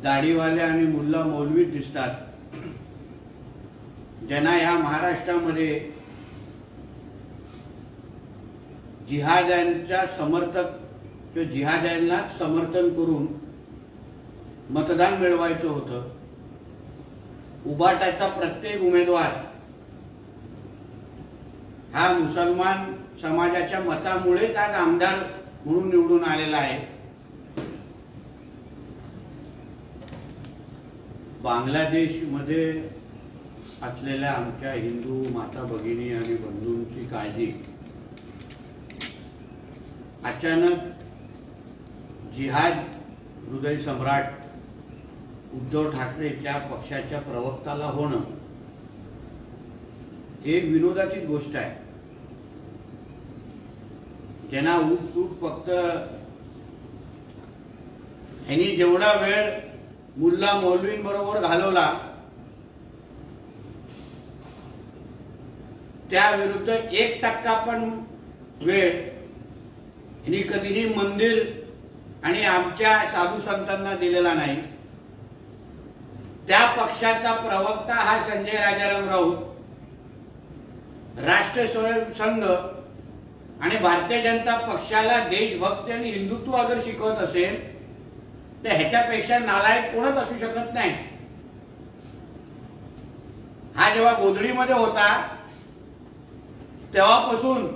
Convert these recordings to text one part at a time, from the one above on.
दाढीवाले आणि मुल्ला मौलवी दिसतात, ज्यांना या महाराष्ट्रामध्ये जिहाद्यांच्या समर्थक किंवा जिहाद्यांना समर्थन करून मतदान मिळवायचं होतं। उबाटाचा प्रत्येक उमेदवार हा मुसलमान समाजाच्या मतामुळेच आज आमदार म्हणून निवडून आलेला आहे। बांगलादेशमध्ये असलेल्या आमच्या हिंदू माता भगिनी आणि बंधूंची काळजी अचानक जिहाद हृदय सम्राट उद्धव ठाकरेच्या पक्षाच्या प्रवक्त्याला होणं एक विनोदाची गोष्ट आहे। ज्यांना उठसूट फक्त ह्यांनी जेवढा वेळ मुल्ला मौलवींबरोबर घालवला त्या विरुद्ध 1% पण वेळ ह्यांनी कधीही मंदिर आणि आमच्या साधू संतांना दिलेला नाही। त्या पक्षाचा प्रवक्ता हा संजय राजाराम राऊत राष्ट्र स्वयंसंघ आणि भारतीय जनता पक्षाला देशभक्ती आणि हिंदुत्व अगर शिकवत असेल तर ह्याच्यापेक्षा नालायक कोणच असू शकत नाही। हा जेव्हा गोधडीमध्ये होता तेव्हापासून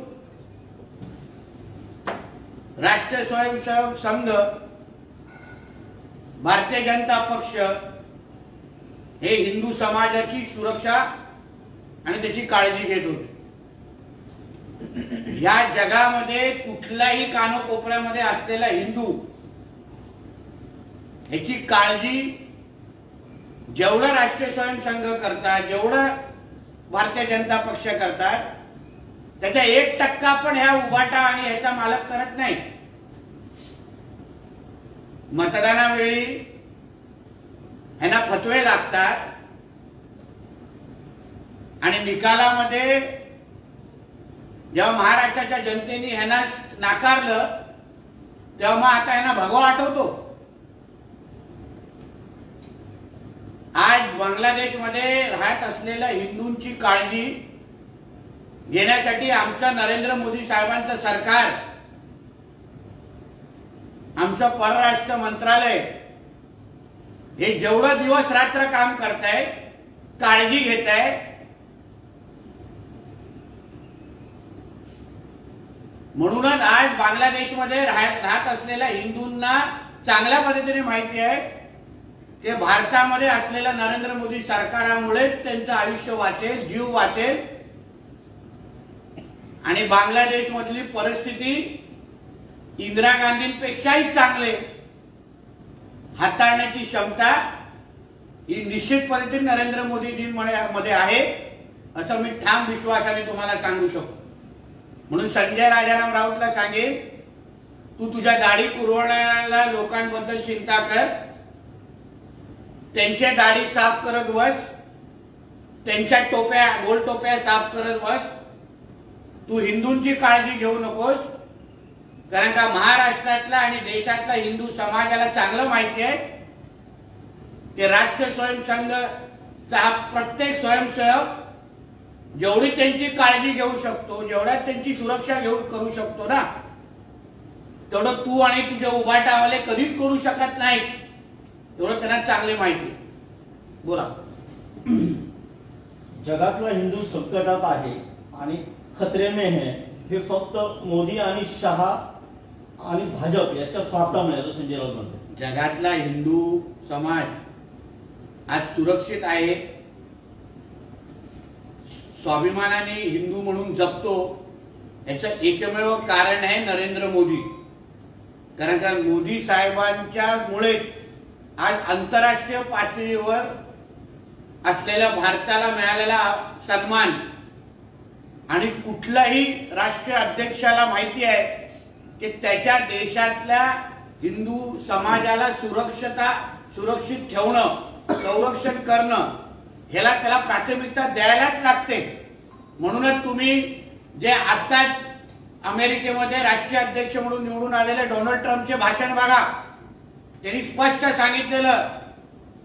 राष्ट्रीय स्वयंसेवक संघ, भारतीय जनता पक्ष हे हिंदू समाजाची सुरक्षा आणि त्याची काळजी घेत होते। या जगामध्ये कुठल्याही कानकोपऱ्यामध्ये असलेला हिंदू ह्याची काळजी जेवढं राष्ट्रीय स्वयंसंघ करतात, जेवढं भारतीय जनता पक्ष करतात, त्याचा 1% पण ह्या उबाटा आणि ह्याचा मालक करत नाही। मतदानावेळी ह्यांना फतवे लागतात आणि निकालामध्ये जेव्हा महाराष्ट्राच्या जनतेने ह्यांना नाकारलं तेव्हा मग आता ह्यांना भगवा आठवतो। आज बांगलादेशमध्ये राहत असलेल्या हिंदूंची काळजी घेण्यासाठी आमचं नरेंद्र मोदी साहेबांचं सरकार, आमचं परराष्ट्र मंत्रालय हे जेवढं दिवस रात्र काम करताय, काळजी घेत आहे, म्हणूनच आज बांगलादेशमध्ये राहत असलेल्या हिंदूंना चांगल्या पद्धतीने माहिती आहे की भारतामध्ये असलेल्या नरेंद्र मोदी सरकारामुळे त्यांचं आयुष्य वाचेल, जीव वाचेल आणि बांगलादेशमधली परिस्थिती इंदिरा गांधींपेक्षाही चांगले हाताळण्याची क्षमता ही निश्चित पद्धतीने नरेंद्र मोदीजींमध्ये आहे असं मी ठाम विश्वासाने तुम्हाला सांगू शकतो। म्हणून संजय राजाराम राऊतला सांगेन, तू तुझ्या दाढी कुरवणाऱ्या लोकांबद्दल चिंता कर, त्यांच्या दाढी साफ करत बस, त्यांच्या टोप्या गोल टोप्या साफ करत बस, तू हिंदूंची काळजी घेऊ नकोस। कारण का महाराष्ट्रातला आणि देशातला हिंदू समाजाला चांगलं माहिती आहे की राष्ट्रीय स्वयंसंघचा प्रत्येक स्वयंसेवक जेवढी त्यांची काळजी घेऊ शकतो, जेवढ्या त्यांची सुरक्षा करू शकतो ना, तेवढं तू आणि तुझे उभाटावाले कधीच करू शकत नाही, एवढं त्यांना चांगली माहिती। बोला। जगातला हिंदू संकटात आहे आणि खतरे में है, हे फक्त मोदी आणि शहा आणि भाजप याच्या स्वार्थामुळे, असं संजय राऊत म्हणतात। जगातला हिंदू समाज आज सुरक्षित आहे, स्वाभिमानाने हिंदू म्हणून जगतो, याचं एकमेव कारण आहे नरेंद्र मोदी। कारण का मोदी साहेबांच्या मुळे आज आंतरराष्ट्रीय पातळीवर असलेल्या भारताला मिळालेला सन्मान आणि कुठल्याही राष्ट्रीय अध्यक्षाला माहिती आहे की त्याच्या देशातल्या हिंदू समाजाला सुरक्षित ठेवणं, संरक्षण करणं ह्याला त्याला प्राथमिकता द्यायलाच लागते। म्हणूनच तुम्ही जे आत्ताच अमेरिकेमध्ये राष्ट्रीय अध्यक्ष म्हणून निवडून आलेले डोनाल्ड ट्रम्पचे भाषण बघा, त्यांनी स्पष्ट सांगितलेलं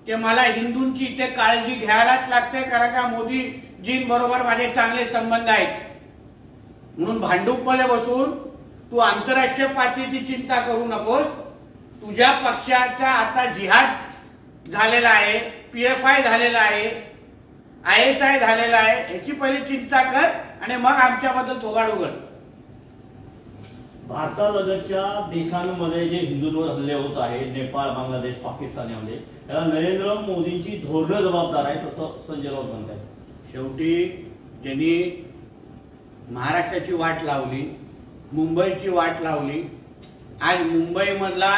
की मला हिंदूंची इथे काळजी घ्यायलाच लागते, कारण का मोदीजींबरोबर माझे चांगले संबंध आहेत म्हणून भांडूपमध्ये बसून तू आंतरराष्ट्रीय पातळीची चिंता करू नकोस. तुझ्या पक्षाचा आता जिहाद झालेला आहे, PFI झालेला आहे, ISI झालेला आहे, ह्याची पहिली चिंता कर आणि मग आमच्याबद्दल थोबाड उघड. भारतालगतच्या देशांमध्ये जे हिंदूंवर हल्ले होत आहे, नेपाळ, बांगलादेश, पाकिस्तान यामध्ये, त्याला नरेंद्र मोदींची धोरणं जबाबदार आहेत असं संजय राऊत म्हणतात. शेवटी ज्यांनी महाराष्ट्राची वाट लावली, मुंबईची वाट लावली, आज मुंबईमधला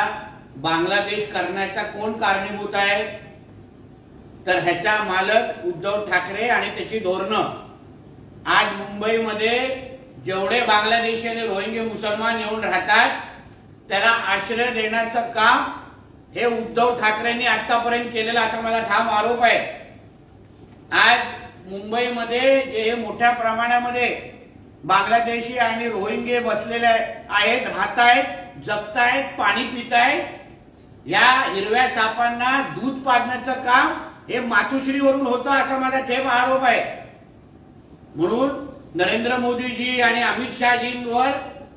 बांगलादेश करण्याचा कोण कारणीभूत आहे? तर ह्याचा मालक उद्धव ठाकरे आणि त्याची धोरणं. आज मुंबईमध्ये जेवढे बांगलादेशी आणि रोहिंग्या मुसलमान येऊन राहतात त्याला आश्रय देण्याचं काम हे उद्धव ठाकरेंनी आतापर्यंत केलेलं असा मला ठाम आरोप आहे. आज मुंबईमध्ये जे हे मोठ्या प्रमाणामध्ये बांगलादेशी आणि रोहिंगे बसलेले आहेत, राहतायत, जगतायत, पाणी पितायत, या हिरव्या सापांना दूध पाजण्याचं काम हे मातोश्रीवरून होतं असा माझा ठेप आरोप आहे. म्हणून नरेंद्र मोदीजी आणि अमित शहाजींवर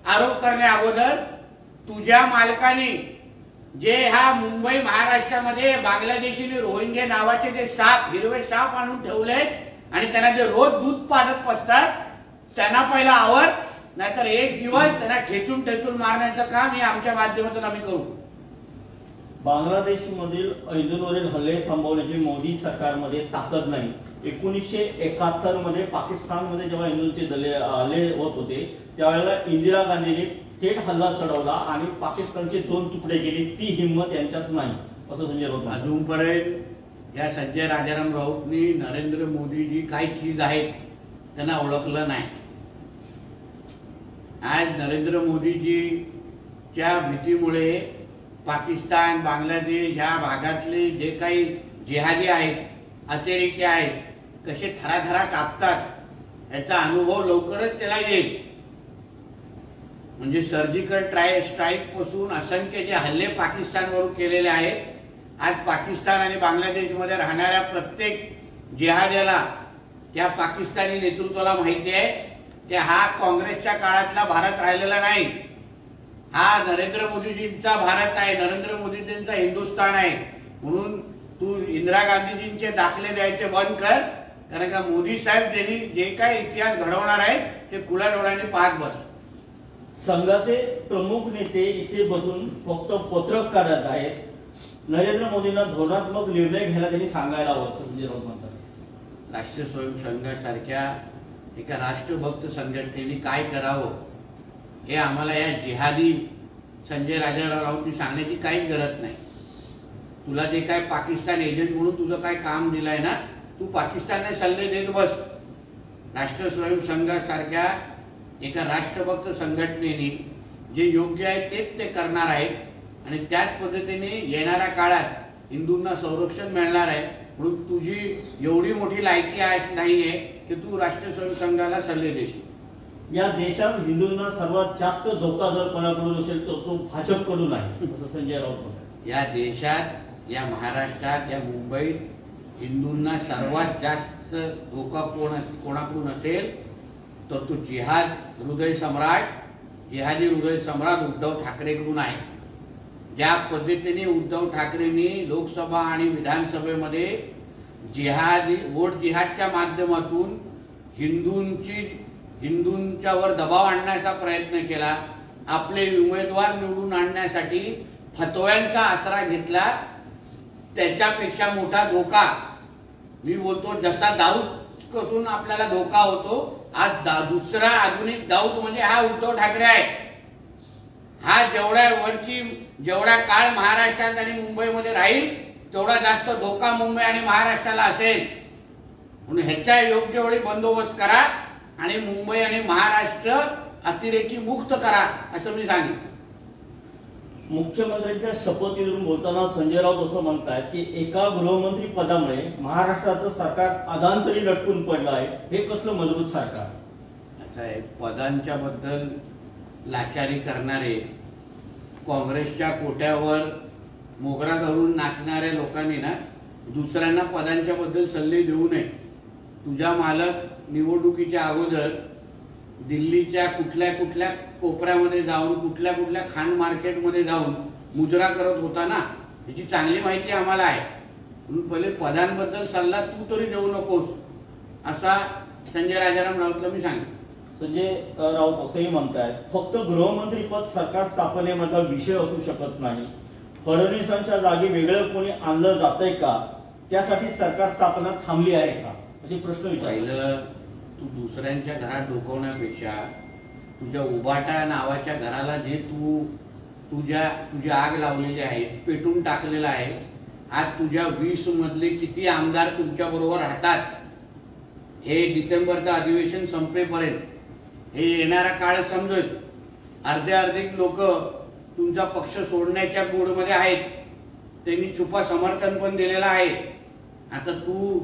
आरोप करण्या अगोदर तुझ्या मालकाने जे हा मुंबई महाराष्ट्रामध्ये बांगलादेशी आणि रोहिंगे नावाचे जे साप, हिरवे साप आणून ठेवले आणि त्यांना जे रोज दूध पाजत बसतात त्यांना पहिला आवर, नाहीतर एक दिवस त्यांना ठेचून ठेचून मारण्याचं काम हे आमच्या माध्यमातून आम्ही करू. बांगलादेशमधील हिंदूंवरील हल्ले थांबवण्याची मोदी सरकारमध्ये ताकद नाही. 1971 मध्ये पाकिस्तानमध्ये जेव्हा हिंदूंचे हल्ले होत होते त्यावेळेला इंदिरा गांधींनी थेट हल्ला चढवला आणि पाकिस्तानचे 2 तुकडे केले. ती हिंमत यांच्यात नाही असं संजय राऊत. अजूनपर्यंत या संजय राजाराम राऊतनी नरेंद्र मोदीजी काय चीज आहेत त्यांना ओळखलं नाही. आज नरेंद्र मोदीजीच्या भीतीमुळे पाकिस्तान, बांगलादेश या भागातले जे काही जिहादी आहेत, अतिरेकी आहेत, कसे थराथरा कापतात याचा अनुभव लवकरच त्याला येईल. म्हणजे सर्जिकल स्ट्राईक पासून असंख्य जे हल्ले पाकिस्तानवरून केलेले आहेत, आज पाकिस्तान आणि बांगलादेशमध्ये राहणाऱ्या प्रत्येक जिहाद्याला त्या पाकिस्तानी नेतृत्वाला माहिती आहे की हा काँग्रेसच्या काळातला भारत राहिलेला नाही, हा नरेंद्र मोदीजींचा भारत आहे, नरेंद्र मोदीजींचा हिंदुस्थान आहे. म्हणून तू इंदिरा गांधीजींचे दाखले द्यायचे बंद कर, कारण का मोदी साहेब ज्यांनी जे काही इतिहास घडवणार आहेत ते खुल्या डोळ्यांनी पाहत बस. संघाचे प्रमुख नेते इथे बसून फक्त पत्रक काढत आहेत. नरेंद्र मोदींना धोरणात्मक निर्णय घ्यायला त्यांनी सांगायला हवं असं संजय राऊत म्हणतात. राष्ट्रीय स्वयंसंघासारख्या एका राष्ट्रभक्त संघटनेने काय करावं हे आम्हाला या जिहादी संजय राजाराम राऊतनी सांगण्याची काहीच गरज नाही. तुला जे काय पाकिस्तान एजंट म्हणून तुझं काय काम दिलंय ना, तू पाकिस्तानने सल्ले देत बस. राष्ट्रीय स्वयंसंघासारख्या एका राष्ट्रभक्त संघटनेने जे योग्य आहे तेच ते करणार आहेत आणि त्याच पद्धतीने येणाऱ्या काळात हिंदूंना संरक्षण मिळणार आहे. म्हणून तुझी एवढी मोठी लायकी आहे नाहीये की तू राष्ट्रीय स्वयंसंघाला सल्ले देशील. या देशात हिंदूंना सर्वात जास्त धोका जर कोणाकडून असेल तर तो भाजपकडून आहे असं संजय राऊत म्हणतात. या देशात, या महाराष्ट्रात, या मुंबईत हिंदूंना सर्वात जास्त धोका कोणाकडून असेल तर तो जिहादी हृदय सम्राट उद्धव ठाकरेकडून आहे. ज्या पद्धतीने उद्धव ठाकरेंनी लोकसभा आणि विधानसभेमध्ये वोट जिहादच्या माध्यमातून हिंदूंच्यावर दबाव आणण्याचा प्रयत्न केला, आपले उमेदवार निवडून आणण्यासाठी फतव्यांचा आसरा घेतला, त्याच्यापेक्षा मोठा धोका मी बोलतो जसा दाऊद पासून आपल्याला धोका होतो, आज दुसरा आधुनिक दाऊद म्हणजे हा उद्धव ठाकरे आहे. हा जेवढा काळ महाराष्ट्रात आणि मुंबईमध्ये राहील तेवढा जास्त धोका मुंबई आणि महाराष्ट्राला असेल. म्हणून ह्याच्या योग्य वेळी बंदोबस्त करा आणि मुंबई आणि महाराष्ट्र अतिरेकी मुक्त करा असं मी सांगितलं. मुख्यमंत्र्यांच्या शपथविधीवरून बोलताना संजय राऊत असं म्हणतात की एका गृहमंत्री पदामुळे महाराष्ट्राचं सरकार अधांतरी लटकून पडलं आहे. हे कसलं मजबूत सरकार? असं आहे, पदांच्या बद्दल लाचारी करणारे, काँग्रेसच्या कोट्यावर मोगरा घालून नाचणाऱ्या लोकांनी ना दुसऱ्यांना पदांच्या बद्दल सल्ले देऊ नये. तुझा मालक निवडणुकीच्या अगोदर दिल्लीच्या कुठल्या कुठल्या कोपऱ्यामध्ये जाऊन कुठल्या कुठल्या खाण मार्केटमध्ये जाऊन मुजरा करत होता ना, याची चांगली माहिती आम्हाला आहे. म्हणून पहिले पदांबद्दल सल्ला तू तरी देऊ नकोस असा संजय राजाराम राऊतला मी सांगितलं. संजय राऊत असंही म्हणतायत फक्त गृहमंत्री पद सरकार स्थापनेमधला विषय असू शकत नाही. फडणवीसांच्या जागी वेगळं कोणी आणलं जातंय का, त्यासाठी सरकार स्थापना थांबली आहे का, असे प्रश्न विचारले. पहिलं तू दुसऱ्यांच्या घरात डोकवण्यापेक्षा तुझ्या उबाटा नावाच्या घराला जे तुझी आग लावलेली आहे, पेटून टाकलेलं आहे. आज तुझ्या 20 मधले किती आमदार तुमच्या बरोबर राहतात हे डिसेंबरचं अधिवेशन संपेपर्यंत हे येणारा काळ समजेल. अर्धे लोक तुमचा पक्ष सोडण्याच्या मूडमध्ये आहेत, त्यांनी छुपा समर्थन पण दिलेलं आहे. आता तू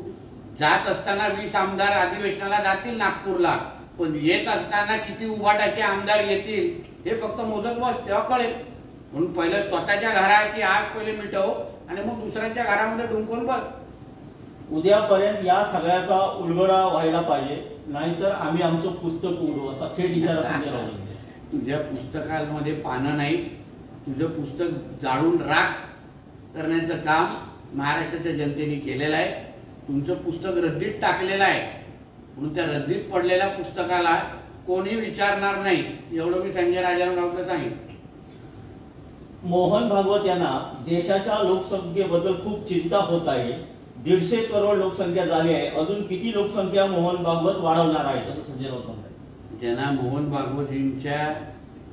जात असताना 20 आमदार अधिवेशनाला जातील नागपूरला, पण येत असताना किती उभाटाचे आमदार येतील हे फक्त मोजत बस, तेव्हा कळेल. म्हणून पहिलं स्वतःच्या घराची आग पहिले मिटव आणि मग दुसऱ्यांच्या घरामध्ये डुंकून बघ. उद्यापर्यंत या सगळ्याचा उलगडा व्हायला पाहिजे, नाहीतर आम्ही आमचं पुस्तक उघडू असा थेट इशारा संजय राऊत. तुझ्या पुस्तकांमध्ये पानं नाही, तुझं पुस्तक जाळून राख करण्याचं काम महाराष्ट्राच्या जनतेने केलेलं आहे. तुमचं पुस्तक रद्दीत टाकलेलं आहे, म्हणून त्या रद्दीत पडलेल्या पुस्तकाला कोणी विचारणार नाही एवढं मी संजय राजाराम राऊतला सांगितलं. मोहन भागवत यांना देशाच्या लोकसंख्येबद्दल खूप चिंता होत आहे. 150 करोड लोकसंख्या झाली आहे, अजून किती लोकसंख्या मोहन भागवत वाढवणार आहेत असं संजय राऊत म्हणतात. ज्यांना मोहन भागवतींच्या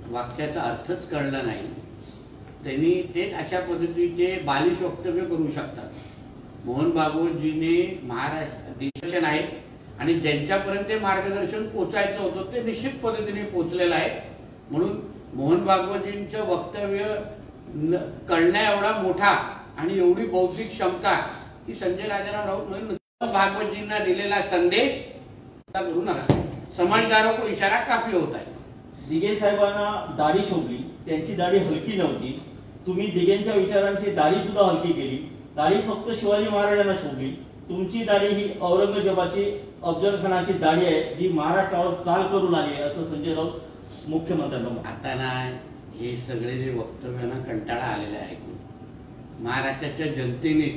वाक्याचा अर्थच कळला नाही त्यांनी तेच अशा पद्धतीचे बालिश वक्तव्य करू शकतात. मोहन भागवतजीने महाराष्ट्र देशाचे आहे आणि ज्यांच्यापर्यंत ते मार्गदर्शन पोचायचं होतं ते निश्चित पद्धतीने पोचलेलं आहे. म्हणून मोहन भागवतजींचं वक्तव्य कळण्या एवढा मोठा आणि एवढी बौद्धिक क्षमता ही संजय राजाराम राऊत म्हणून भागवतजींना दिलेला संदेश करू नका. समझदारों को इशारा काफी होता है. दिघे साहेबांना दाढी शोभली, त्यांची दाढी हलकी नव्हती. तुम्ही दिघेंच्या विचारांची दाढी सुद्धा हलकी केली. दाढी फक्त शिवाजी महाराजांना शोभली. तुमची दाढी ही औरंगजेबाची अफजल खानाची दाढी आहे जी महाराष्ट्रावर चाल करून आली आहे असं संजय राऊत मुख्यमंत्र्यांना. आता ना हे सगळे जे वक्तव्यांना कंटाळा आलेला आहे. महाराष्ट्राच्या जनतेने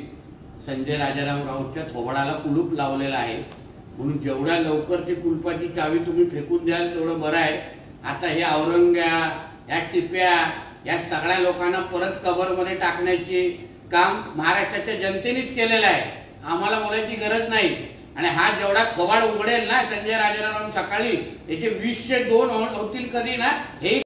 संजय राजाराम राऊतच्या थोबाडाला कुलूप लावलेला आहे. म्हणून जेवढ्या लवकर ती कुलपाची चावी तुम्ही फेकून द्याल तेवढं बरं आहे. आता हे औरंग्या या टिप्या या सगळ्या लोकांना परत कबरमध्ये टाकण्याचे काम महाराष्ट्राच्या जनतेनेच केलेलं आहे. आम्हाला बोलायची गरज नाही. आणि हा जेवढा थोबाड उघडेल ना संजय राजाराम सकाळी याचे 20 चे 2 होतील कधी ना हे